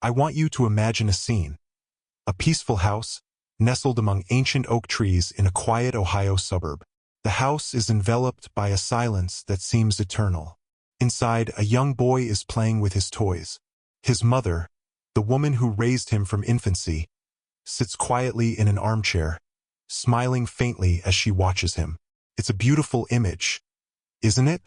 I want you to imagine a scene. A peaceful house, nestled among ancient oak trees in a quiet Ohio suburb. The house is enveloped by a silence that seems eternal. Inside, a young boy is playing with his toys. His mother, the woman who raised him from infancy, sits quietly in an armchair, smiling faintly as she watches him. It's a beautiful image, isn't it?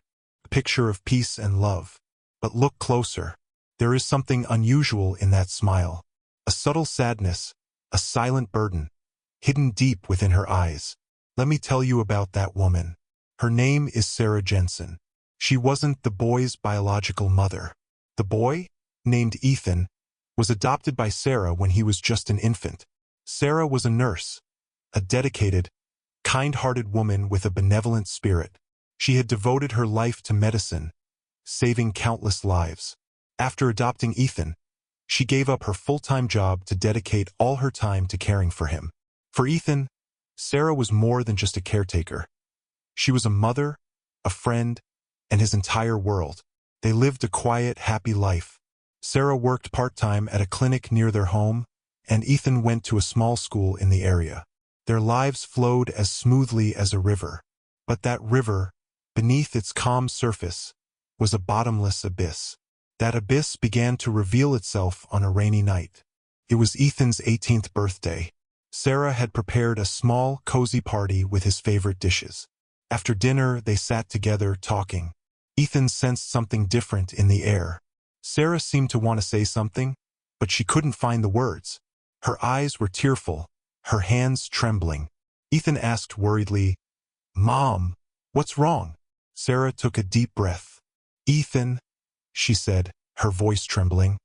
A picture of peace and love. But look closer. There is something unusual in that smile. A subtle sadness, a silent burden, hidden deep within her eyes. Let me tell you about that woman. Her name is Sarah Jensen. She wasn't the boy's biological mother. The boy, named Ethan, was adopted by Sarah when he was just an infant. Sarah was a nurse, a dedicated, kind-hearted woman with a benevolent spirit. She had devoted her life to medicine, saving countless lives. After adopting Ethan, she gave up her full-time job to dedicate all her time to caring for him. For Ethan, Sarah was more than just a caretaker. She was a mother, a friend, and his entire world. They lived a quiet, happy life. Sarah worked part-time at a clinic near their home, and Ethan went to a small school in the area. Their lives flowed as smoothly as a river. But that river, beneath its calm surface, was a bottomless abyss. That abyss began to reveal itself on a rainy night. It was Ethan's 18th birthday. Sarah had prepared a small, cozy party with his favorite dishes. After dinner, they sat together talking. Ethan sensed something different in the air. Sarah seemed to want to say something, but she couldn't find the words. Her eyes were tearful, her hands trembling. Ethan asked worriedly, "Mom, what's wrong?" Sarah took a deep breath. "Ethan," she said, her voice trembling,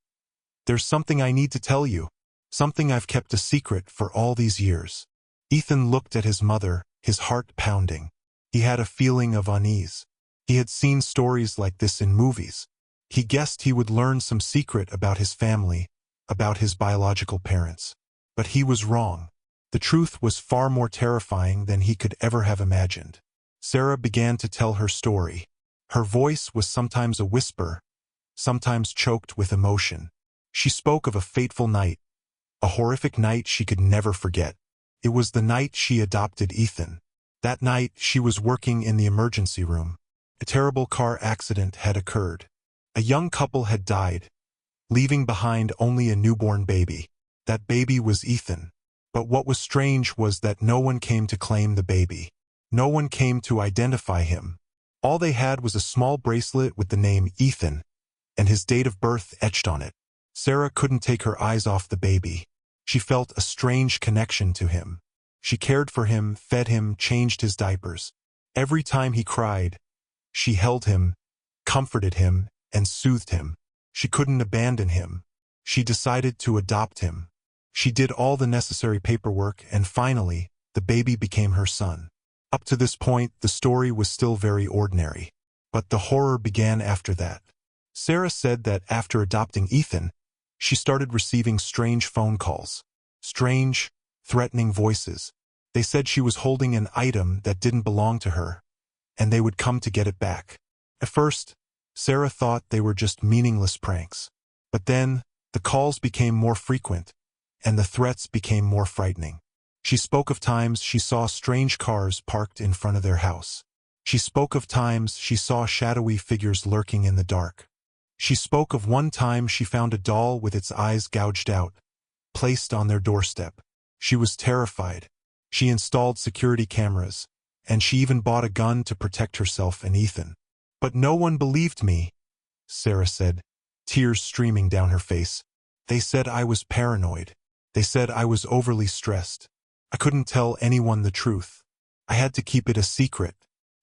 "there's something I need to tell you. Something I've kept a secret for all these years." Ethan looked at his mother, his heart pounding. He had a feeling of unease. He had seen stories like this in movies. He guessed he would learn some secret about his family, about his biological parents. But he was wrong. The truth was far more terrifying than he could ever have imagined. Sarah began to tell her story. Her voice was sometimes a whisper, sometimes choked with emotion. She spoke of a fateful night, a horrific night she could never forget. It was the night she adopted Ethan. That night, she was working in the emergency room. A terrible car accident had occurred. A young couple had died, leaving behind only a newborn baby. That baby was Ethan. But what was strange was that no one came to claim the baby. No one came to identify him. All they had was a small bracelet with the name Ethan and his date of birth etched on it. Sarah couldn't take her eyes off the baby. She felt a strange connection to him. She cared for him, fed him, changed his diapers. Every time he cried, she held him, comforted him, and soothed him. She couldn't abandon him. She decided to adopt him. She did all the necessary paperwork, and finally, the baby became her son. Up to this point, the story was still very ordinary. But the horror began after that. Sarah said that after adopting Ethan, she started receiving strange phone calls. Strange, threatening voices. They said she was holding an item that didn't belong to her, and they would come to get it back. At first, Sarah thought they were just meaningless pranks. But then, the calls became more frequent, and the threats became more frightening. She spoke of times she saw strange cars parked in front of their house. She spoke of times she saw shadowy figures lurking in the dark. She spoke of one time she found a doll with its eyes gouged out, placed on their doorstep. She was terrified. She installed security cameras, and she even bought a gun to protect herself and Ethan. "But no one believed me," Sarah said, tears streaming down her face. "They said I was paranoid. They said I was overly stressed. I couldn't tell anyone the truth. I had to keep it a secret.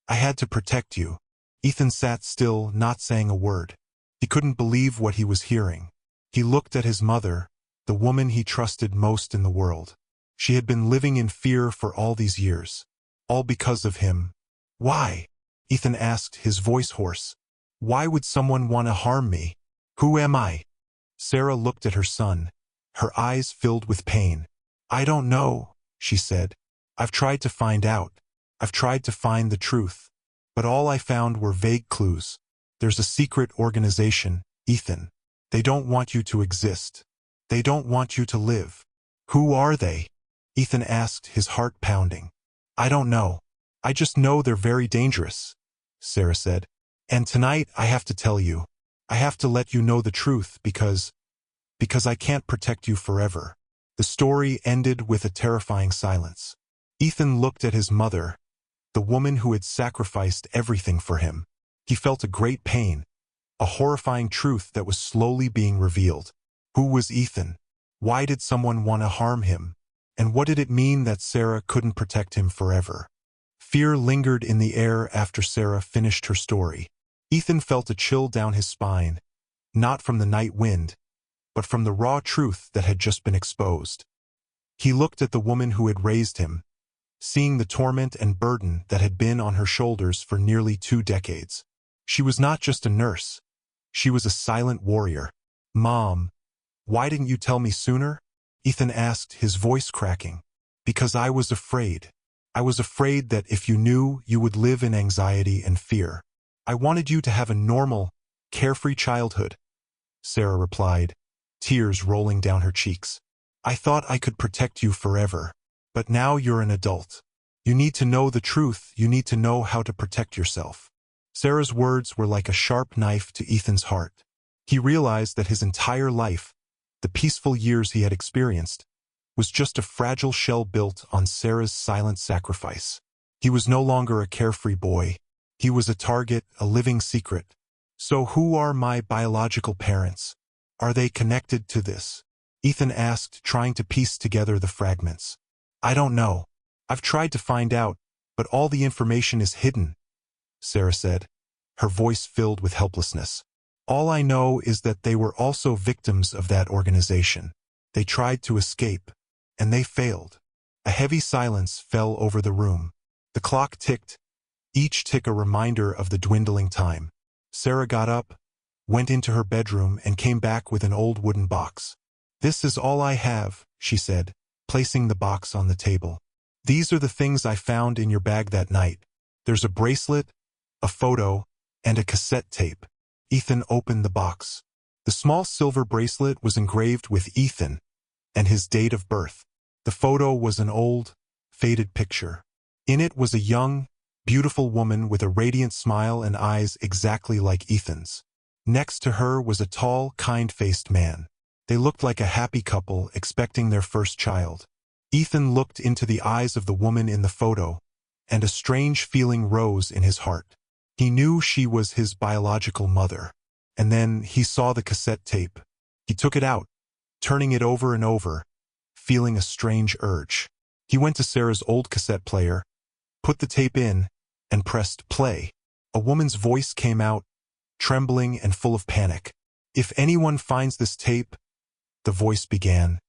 I had to protect you." Ethan sat still, not saying a word. He couldn't believe what he was hearing. He looked at his mother, the woman he trusted most in the world. She had been living in fear for all these years. All because of him. "Why?" Ethan asked, his voice hoarse. "Why would someone want to harm me? Who am I?" Sarah looked at her son, her eyes filled with pain. "I don't know," she said. "I've tried to find out. I've tried to find the truth. But all I found were vague clues. There's a secret organization, Ethan. They don't want you to exist. They don't want you to live. Who are they? Ethan asked, his heart pounding. I don't know. I just know they're very dangerous, Sarah said. And tonight I have to tell you. I have to let you know the truth because I can't protect you forever. The story ended with a terrifying silence. Ethan looked at his mother, the woman who had sacrificed everything for him. He felt a great pain, a horrifying truth that was slowly being revealed. Who was Ethan? Why did someone want to harm him? And what did it mean that Sarah couldn't protect him forever? Fear lingered in the air after Sarah finished her story. Ethan felt a chill down his spine, not from the night wind, but from the raw truth that had just been exposed. He looked at the woman who had raised him, seeing the torment and burden that had been on her shoulders for nearly 2 decades. She was not just a nurse. She was a silent warrior. Mom, why didn't you tell me sooner? Ethan asked, his voice cracking. Because I was afraid. I was afraid that if you knew, you would live in anxiety and fear. I wanted you to have a normal, carefree childhood, Sarah replied, tears rolling down her cheeks. I thought I could protect you forever. But now you're an adult. You need to know the truth. You need to know how to protect yourself. Sarah's words were like a sharp knife to Ethan's heart. He realized that his entire life, the peaceful years he had experienced, was just a fragile shell built on Sarah's silent sacrifice. He was no longer a carefree boy. He was a target, a living secret. So who are my biological parents? Are they connected to this? Ethan asked, trying to piece together the fragments. I don't know. I've tried to find out, but all the information is hidden, Sarah said, her voice filled with helplessness. All I know is that they were also victims of that organization. They tried to escape, and they failed. A heavy silence fell over the room. The clock ticked, each tick a reminder of the dwindling time. Sarah got up, went into her bedroom, and came back with an old wooden box. This is all I have, she said, placing the box on the table. These are the things I found in your bag that night. There's a bracelet, a photo, and a cassette tape. Ethan opened the box. The small silver bracelet was engraved with Ethan and his date of birth. The photo was an old, faded picture. In it was a young, beautiful woman with a radiant smile and eyes exactly like Ethan's. Next to her was a tall, kind-faced man. They looked like a happy couple expecting their first child. Ethan looked into the eyes of the woman in the photo, and a strange feeling rose in his heart. He knew she was his biological mother. And then he saw the cassette tape. He took it out, turning it over and over, feeling a strange urge. He went to Sarah's old cassette player, put the tape in, and pressed play. A woman's voice came out, trembling and full of panic. If anyone finds this tape, the voice began,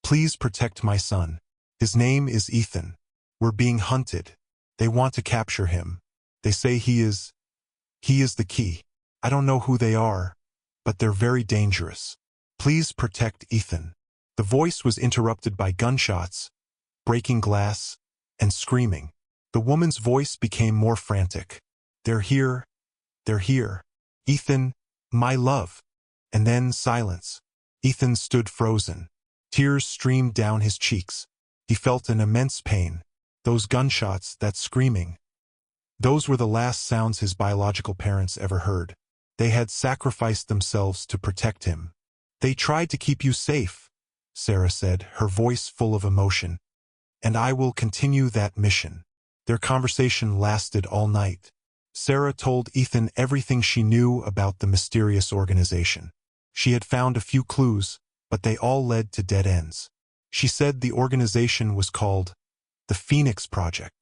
please protect my son. His name is Ethan. We're being hunted. They want to capture him. They say he is the key. I don't know who they are, but they're very dangerous. Please protect Ethan. The voice was interrupted by gunshots, breaking glass, and screaming. The woman's voice became more frantic. They're here. They're here. Ethan, my love. And then silence. Ethan stood frozen. Tears streamed down his cheeks. He felt an immense pain. Those gunshots, that screaming. Those were the last sounds his biological parents ever heard. They had sacrificed themselves to protect him. They tried to keep you safe, Sarah said, her voice full of emotion. And I will continue that mission. Their conversation lasted all night. Sarah told Ethan everything she knew about the mysterious organization. She had found a few clues, but they all led to dead ends. She said the organization was called the Phoenix Project.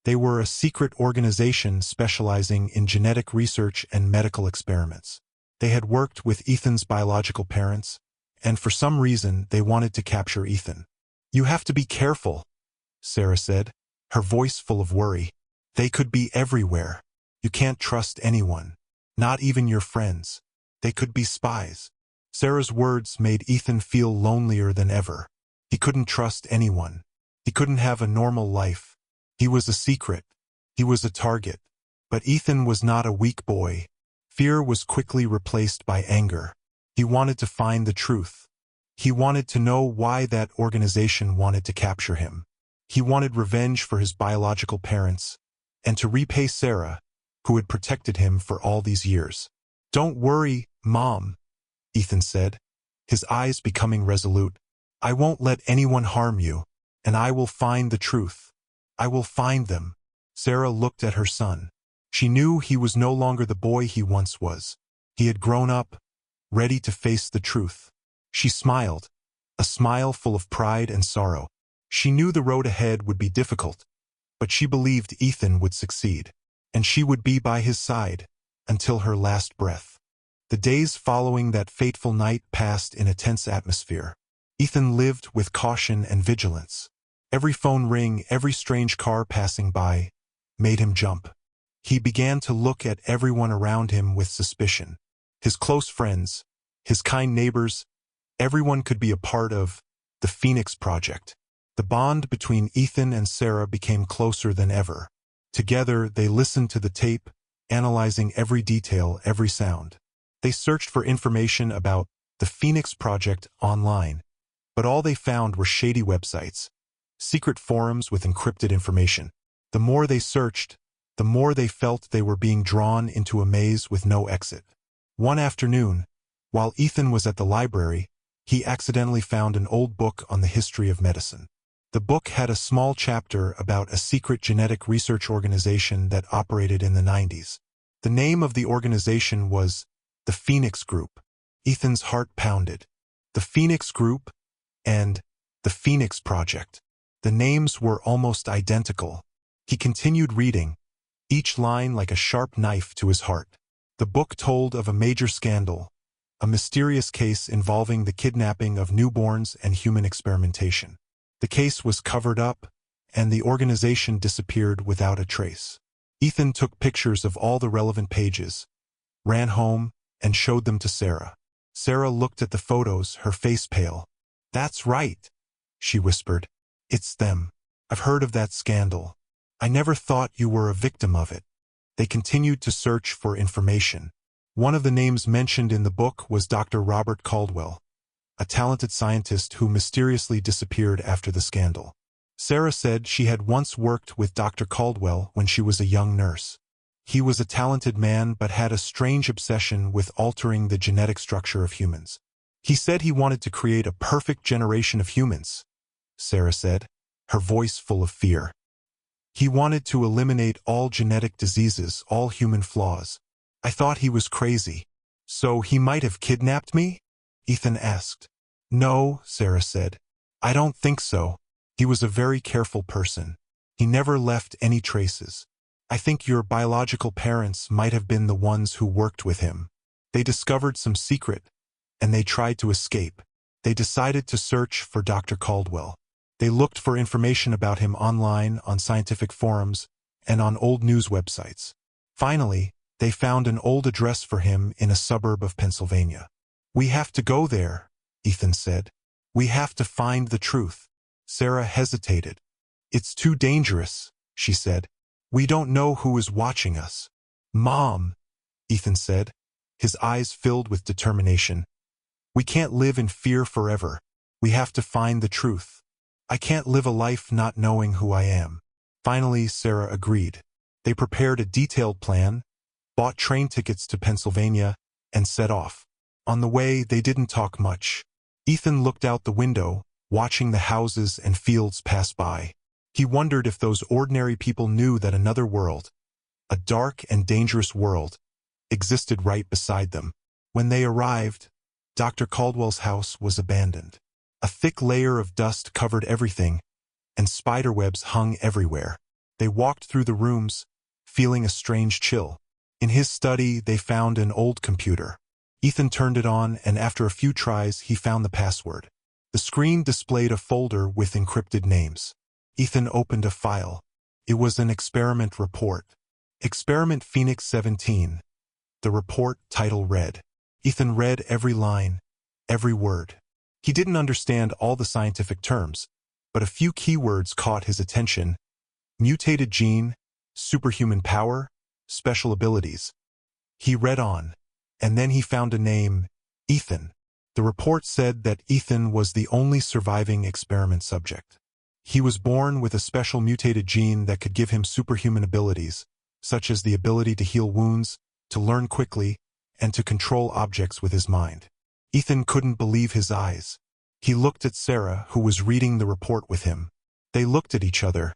They were a secret organization specializing in genetic research and medical experiments. They had worked with Ethan's biological parents, and for some reason they wanted to capture Ethan. You have to be careful, Sarah said, her voice full of worry. They could be everywhere. You can't trust anyone, not even your friends. They could be spies. Sarah's words made Ethan feel lonelier than ever. He couldn't trust anyone. He couldn't have a normal life. He was a secret. He was a target. But Ethan was not a weak boy. Fear was quickly replaced by anger. He wanted to find the truth. He wanted to know why that organization wanted to capture him. He wanted revenge for his biological parents, and to repay Sarah, who had protected him for all these years. "Don't worry, Mom," Ethan said, his eyes becoming resolute. "I won't let anyone harm you, and I will find the truth. I will find them." Sarah looked at her son. She knew he was no longer the boy he once was. He had grown up, ready to face the truth. She smiled, a smile full of pride and sorrow. She knew the road ahead would be difficult, but she believed Ethan would succeed, and she would be by his side until her last breath. The days following that fateful night passed in a tense atmosphere. Ethan lived with caution and vigilance. Every phone ring, every strange car passing by, made him jump. He began to look at everyone around him with suspicion. His close friends, his kind neighbors, everyone could be a part of the Phoenix Project. The bond between Ethan and Sarah became closer than ever. Together, they listened to the tape, analyzing every detail, every sound. They searched for information about the Phoenix Project online, but all they found were shady websites, secret forums with encrypted information. The more they searched, the more they felt they were being drawn into a maze with no exit. One afternoon, while Ethan was at the library, he accidentally found an old book on the history of medicine. The book had a small chapter about a secret genetic research organization that operated in the 90s. The name of the organization was the Phoenix Group. Ethan's heart pounded. The Phoenix Group and the Phoenix Project. The names were almost identical. He continued reading, each line like a sharp knife to his heart. The book told of a major scandal, a mysterious case involving the kidnapping of newborns and human experimentation. The case was covered up, and the organization disappeared without a trace. Ethan took pictures of all the relevant pages, ran home, and showed them to Sarah. Sarah looked at the photos, her face pale. "That's right," she whispered. "It's them. I've heard of that scandal. I never thought you were a victim of it." They continued to search for information. One of the names mentioned in the book was Dr. Robert Caldwell, a talented scientist who mysteriously disappeared after the scandal. Sarah said she had once worked with Dr. Caldwell when she was a young nurse. He was a talented man but had a strange obsession with altering the genetic structure of humans. He said he wanted to create a perfect generation of humans, Sarah said, her voice full of fear. He wanted to eliminate all genetic diseases, all human flaws. I thought he was crazy. "So he might have kidnapped me?" Ethan asked. "No," Sarah said. "I don't think so. He was a very careful person. He never left any traces. I think your biological parents might have been the ones who worked with him. They discovered some secret, and they tried to escape. They decided to search for Dr. Caldwell. They looked for information about him online, on scientific forums, and on old news websites. Finally, they found an old address for him in a suburb of Pennsylvania. "We have to go there," Ethan said. "We have to find the truth." Sarah hesitated. "It's too dangerous," she said. "We don't know who is watching us." "Mom," Ethan said, his eyes filled with determination. "We can't live in fear forever. We have to find the truth. I can't live a life not knowing who I am." Finally, Sarah agreed. They prepared a detailed plan, bought train tickets to Pennsylvania, and set off. On the way, they didn't talk much. Ethan looked out the window, watching the houses and fields pass by. He wondered if those ordinary people knew that another world, a dark and dangerous world, existed right beside them. When they arrived, Dr. Caldwell's house was abandoned. A thick layer of dust covered everything, and spiderwebs hung everywhere. They walked through the rooms, feeling a strange chill. In his study, they found an old computer. Ethan turned it on, and after a few tries, he found the password. The screen displayed a folder with encrypted names. Ethan opened a file. It was an experiment report. Experiment Phoenix 17. The report title read. Ethan read every line, every word. He didn't understand all the scientific terms, but a few keywords caught his attention. Mutated gene, superhuman power, special abilities. He read on, and then he found a name, Ethan. The report said that Ethan was the only surviving experiment subject. He was born with a special mutated gene that could give him superhuman abilities, such as the ability to heal wounds, to learn quickly, and to control objects with his mind. Ethan couldn't believe his eyes. He looked at Sarah, who was reading the report with him. They looked at each other,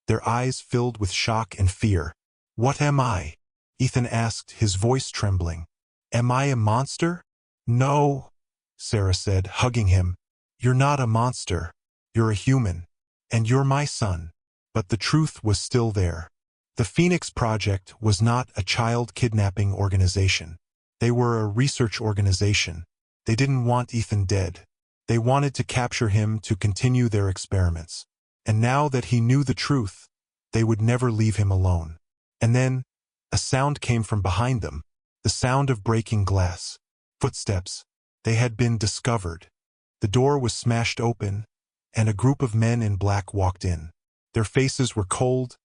their eyes filled with shock and fear. "What am I?" Ethan asked, his voice trembling. "Am I a monster?" "No," Sarah said, hugging him. "You're not a monster. You're a human. And you're my son." But the truth was still there. The Phoenix Project was not a child kidnapping organization. They were a research organization. They didn't want Ethan dead. They wanted to capture him to continue their experiments. And now that he knew the truth, they would never leave him alone. And then, a sound came from behind them, the sound of breaking glass. Footsteps. They had been discovered. The door was smashed open, and a group of men in black walked in. Their faces were cold,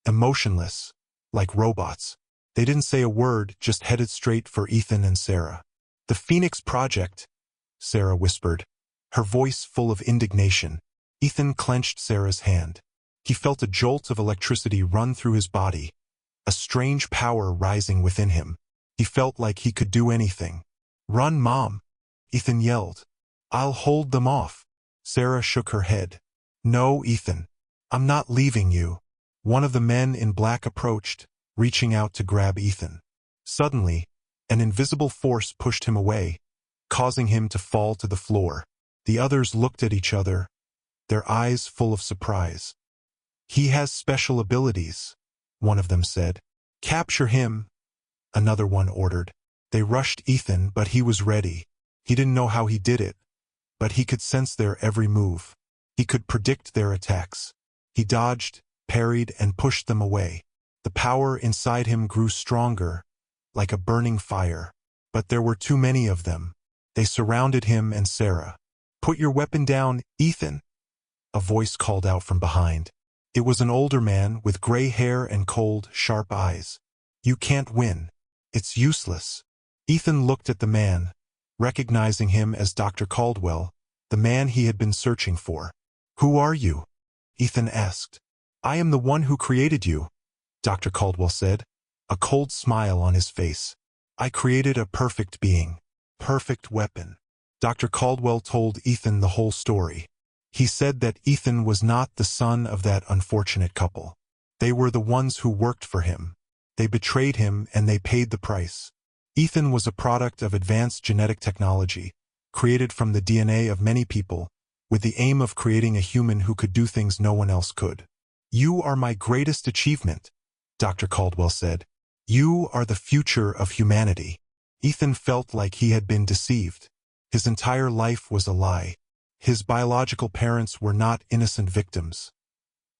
emotionless, like robots. They didn't say a word, just headed straight for Ethan and Sarah. "The Phoenix Project," Sarah whispered, her voice full of indignation. Ethan clenched Sarah's hand. He felt a jolt of electricity run through his body, a strange power rising within him. He felt like he could do anything. "Run, Mom," Ethan yelled. "I'll hold them off." Sarah shook her head. "No, Ethan. I'm not leaving you." One of the men in black approached, reaching out to grab Ethan. Suddenly, an invisible force pushed him away, causing him to fall to the floor. The others looked at each other, their eyes full of surprise. "He has special abilities," one of them said. "Capture him," another one ordered. They rushed Ethan, but he was ready. He didn't know how he did it, but he could sense their every move. He could predict their attacks. He dodged, parried, and pushed them away. The power inside him grew stronger, like a burning fire. But there were too many of them. They surrounded him and Sarah. "Put your weapon down, Ethan," a voice called out from behind. It was an older man with gray hair and cold, sharp eyes. "You can't win. It's useless." Ethan looked at the man, recognizing him as Dr. Caldwell, the man he had been searching for. "Who are you?" Ethan asked. "I am the one who created you," Dr. Caldwell said, a cold smile on his face. "I created a perfect being, perfect weapon." Dr. Caldwell told Ethan the whole story. He said that Ethan was not the son of that unfortunate couple. They were the ones who worked for him. They betrayed him and they paid the price. Ethan was a product of advanced genetic technology, created from the DNA of many people, with the aim of creating a human who could do things no one else could. "You are my greatest achievement," Dr. Caldwell said. "You are the future of humanity." Ethan felt like he had been deceived. His entire life was a lie. His biological parents were not innocent victims.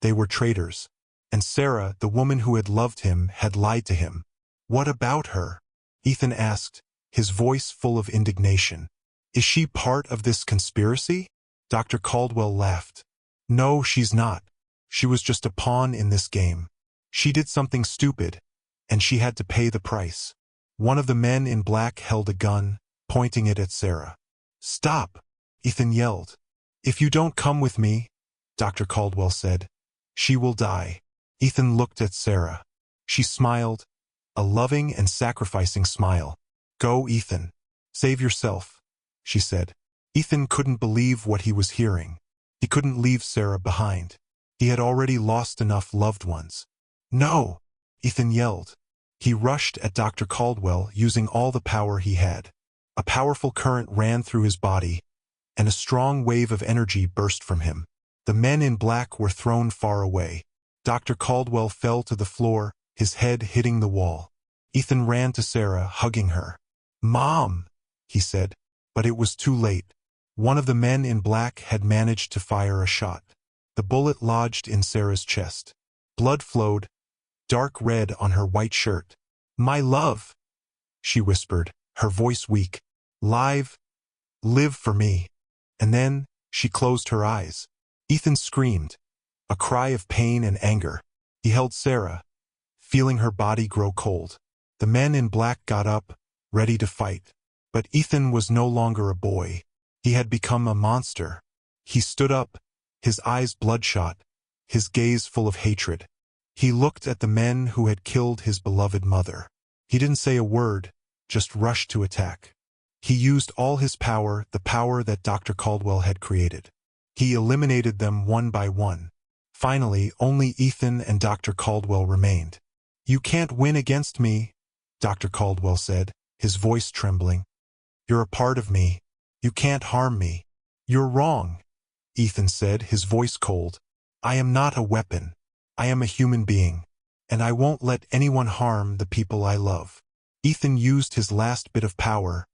They were traitors. And Sarah, the woman who had loved him, had lied to him. "What about her?" Ethan asked, his voice full of indignation. "Is she part of this conspiracy?" Dr. Caldwell laughed. "No, she's not. She was just a pawn in this game. She did something stupid, and she had to pay the price." One of the men in black held a gun, pointing it at Sarah. "Stop!" Ethan yelled. "If you don't come with me," Dr. Caldwell said, "she will die." Ethan looked at Sarah. She smiled, a loving and sacrificing smile. "Go, Ethan. Save yourself," she said. Ethan couldn't believe what he was hearing. He couldn't leave Sarah behind. He had already lost enough loved ones. "No!" Ethan yelled. He rushed at Dr. Caldwell using all the power he had. A powerful current ran through his body, and a strong wave of energy burst from him. The men in black were thrown far away. Dr. Caldwell fell to the floor, his head hitting the wall. Ethan ran to Sarah, hugging her. "Mom," he said, but it was too late. One of the men in black had managed to fire a shot. The bullet lodged in Sarah's chest. Blood flowed, dark red on her white shirt. "My love," she whispered, her voice weak. "Live for me." And then she closed her eyes. Ethan screamed, a cry of pain and anger. He held Sarah, feeling her body grow cold. The men in black got up, ready to fight. But Ethan was no longer a boy. He had become a monster. He stood up, his eyes bloodshot, his gaze full of hatred. He looked at the men who had killed his beloved mother. He didn't say a word, just rushed to attack. He used all his power, the power that Dr. Caldwell had created. He eliminated them one by one. Finally, only Ethan and Dr. Caldwell remained. "You can't win against me," Dr. Caldwell said, his voice trembling. "You're a part of me. You can't harm me." "You're wrong," Ethan said, his voice cold. "I am not a weapon. I am a human being, and I won't let anyone harm the people I love." Ethan used his last bit of power,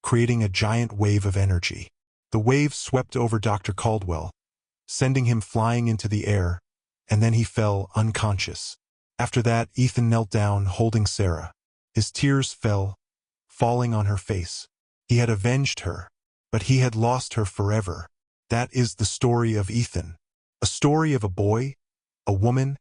creating a giant wave of energy. The wave swept over Dr. Caldwell, sending him flying into the air, and then he fell unconscious. After that, Ethan knelt down, holding Sarah. His tears fell, falling on her face. He had avenged her, but he had lost her forever. That is the story of Ethan. A story of a boy, a woman,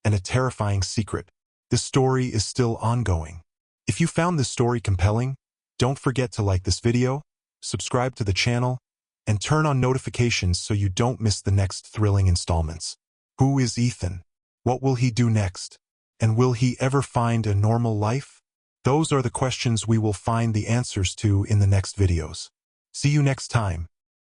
and a terrifying secret. This story is still ongoing. If you found this story compelling, don't forget to like this video, subscribe to the channel, and turn on notifications so you don't miss the next thrilling installments. Who is Ethan? What will he do next? And will he ever find a normal life? Those are the questions we will find the answers to in the next videos. See you next time.